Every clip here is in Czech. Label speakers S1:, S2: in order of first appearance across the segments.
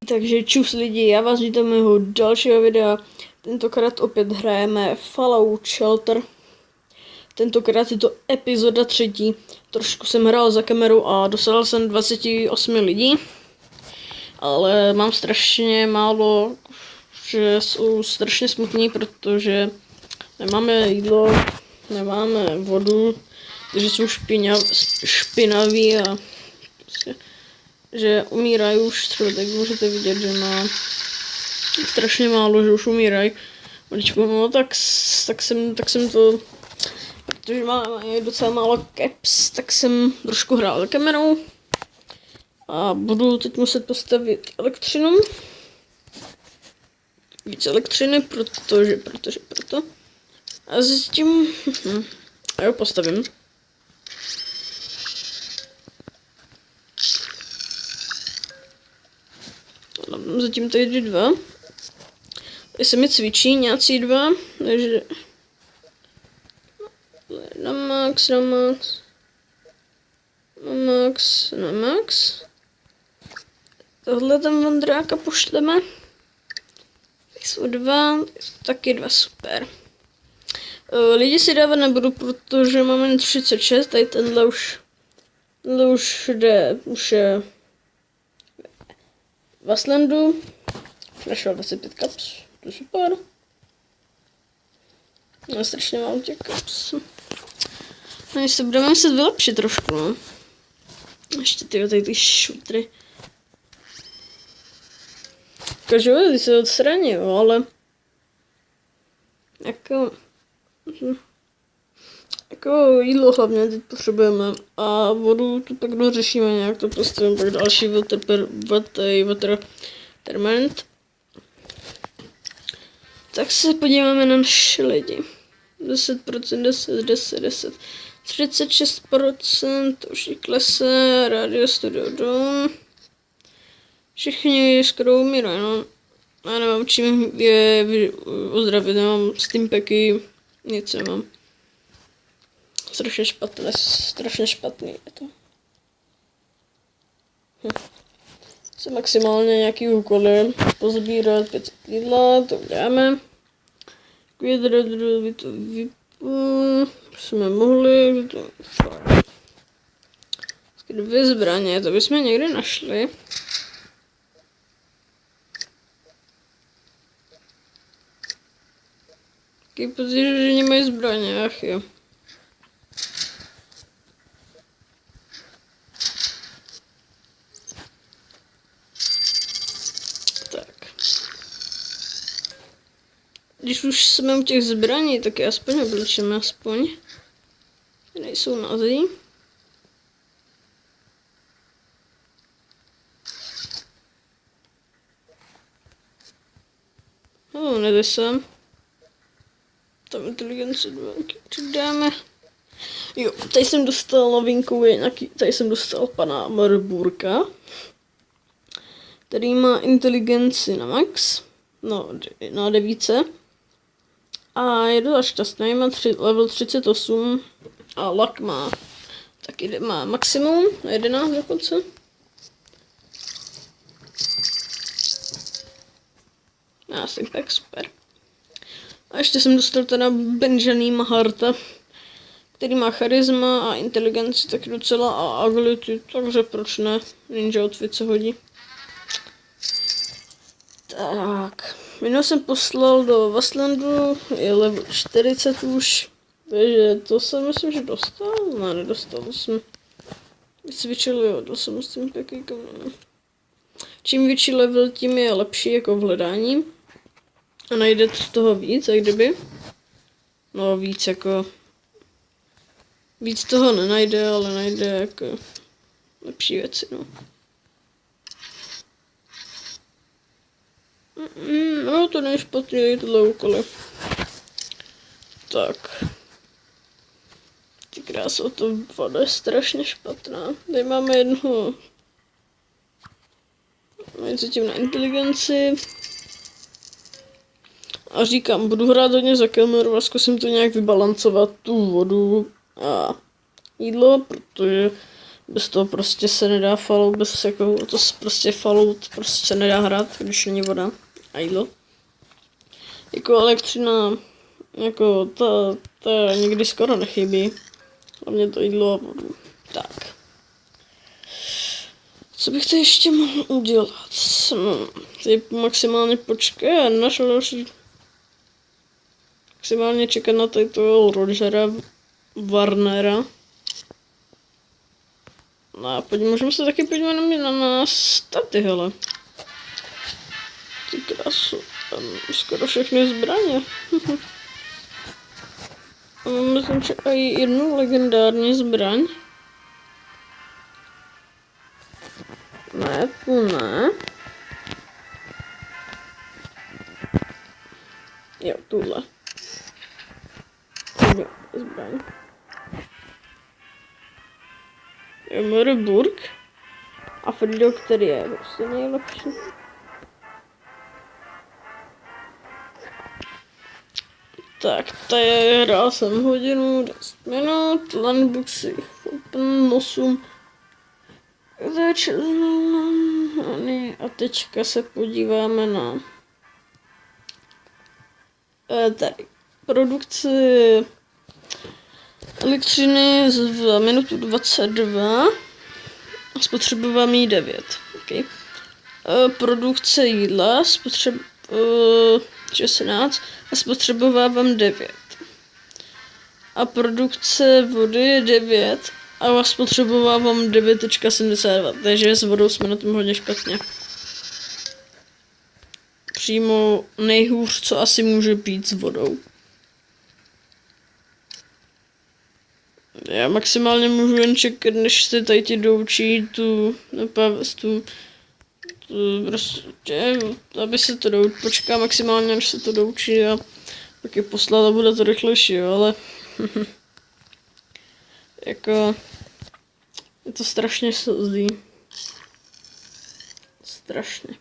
S1: Takže čus lidi, já vás vítám mého dalšího videa. Tentokrát opět hrajeme Fallout Shelter. Tentokrát je to epizoda 3. Trošku jsem hrál za kameru a dosáhl jsem 28 lidí. Ale mám strašně málo, že jsou strašně smutní, protože nemáme jídlo, nemáme vodu, takže jsou špinaví a že umírají už třeba, tak můžete vidět, že má strašně málo, že už umírají. No tak jsem to, protože má docela málo caps, tak jsem trošku hrál za kamerou. A budu teď muset postavit elektřinu. Víc elektřiny, proto. A zjistím, a jo, postavím. Zatím tady jde 2. Tady se mi cvičí nějací 2, takže na max. Tohle tam Vondráka pošleme. Tady jsou 2, taky 2, super. Lidi si dávat nebudu, protože máme 36, tady tenhle už jde, už je Wastelandu. Našel 25 caps, to je super. Já strašně mám těch caps. No, se budeme muset vylepšit trošku, no. Ještě tady ty šutry. Každou ty se odstraní, jo, ale jako jídlo hlavně teď potřebujeme a vodu tu pak dořešíme nějak, to postavím pak další waterment. Tak se podíváme na naše lidi. 10%, 10. 36%, už jí klese, Radio Studio Dome. Všichni skoro umírají, no. Já nemám čím je ozdravit, nemám steampacky, nic nemám. Strašně špatný je to. Chci maximálně nějaký úkoly pozbírat 500 jídla, to uděláme. By to jsme mohli, to 2 zbraně, to bychom někde našli. Taky pocit, že nemají zbraně, ach jo. Když už jsme u těch zbraní, tak je aspoň oblečeme, nejsou nazí. No, nejde sem. Tam inteligence 2, dáme. Jo, tady jsem dostal novinku, tady jsem dostal pana Marburka, který má inteligenci na max, no, na 9. A je docela šťastný, má level 38 a luck má maximum, 11 dokonce. Já jsem tak super. A ještě jsem dostal teda Benjamina Harta, který má charisma a inteligenci taky docela a agility, takže proč ne, ninja outfit se hodí. Tak, minul jsem poslal do Wastelandu, je level 40 už, takže to jsem myslím, že dostal, ne, nedostal, to jsem vycvičil, jo, dal jsem s tím pěkný kamen. Čím větší level, tím je lepší jako v hledání a najde toho víc, jak kdyby, no víc jako, víc toho nenajde, ale najde jako lepší věci, no. No, to není špatný, tohle úkoly. Tak. Ty kráso, to voda je strašně špatná. Tady máme jednoho. Máme zatím na inteligenci. A říkám, budu hrát hodně za kameru a zkusím to nějak vybalancovat, tu vodu a jídlo, protože Bez toho prostě se nedá Fallout, bez jako to prostě Fallout prostě se nedá hrát, když není voda a jídlo. Jako elektřina, jako ta nikdy skoro nechybí. Hlavně to jídlo a vodu. Tak. Co bych to ještě mohl udělat? Teď maximálně počkat, našel další. Maximálně čekat na tady toho Rogera Warnera. No a můžeme se taky podívat na staty, hele. Ty krásu, tam skoro všechny zbraně. A myslím, že i jednu legendární zbraň. Ne, tu ne. Jo, tuhle. Zbraň. Jo, Moriburg. A Frido, který je prostě nejlepší. Tak, tady hrál jsem hodinu, 10 minut, Landboxy, Open 8. A teďka se podíváme na tady produkci elektřiny v minutu 22 a spotřebovám jí 9. Okay. Produkce jídla 16 a spotřebovávám 9. A produkce vody je 9 a spotřebovávám 9,72, takže s vodou jsme na tom hodně špatně. Přímo nejhůř, co asi může být s vodou. Já maximálně můžu jen čekat, než se tady ti doučí prostě, aby se to počká maximálně, než se to doučí a pak je poslat a bude to rychlejší, jo, ale jako je to strašně slzý. Strašně.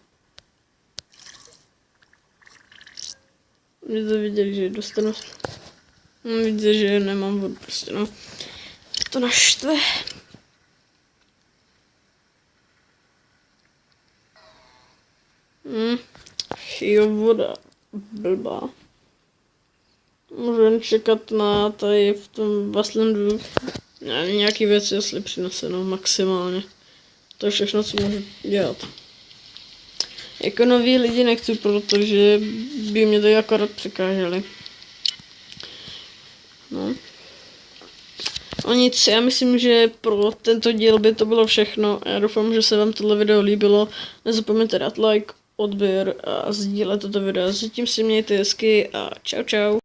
S1: Mě to viděli, že dostanu. Vidíte, že nemám vodu, prostě no. To naštve. Jo, voda. Blbá. Můžu jen čekat na tady v tom Wastelandu nějaký věci, jestli přinese, no maximálně. To je všechno, co můžu dělat. Jako noví lidi nechci, protože by mě tady akorát překáželi. No. O nic, já myslím, že pro tento díl by to bylo všechno. Já doufám, že se vám tohle video líbilo. Nezapomeňte dát like, odběr a sdílet toto video. Zatím si mějte hezky a čau čau.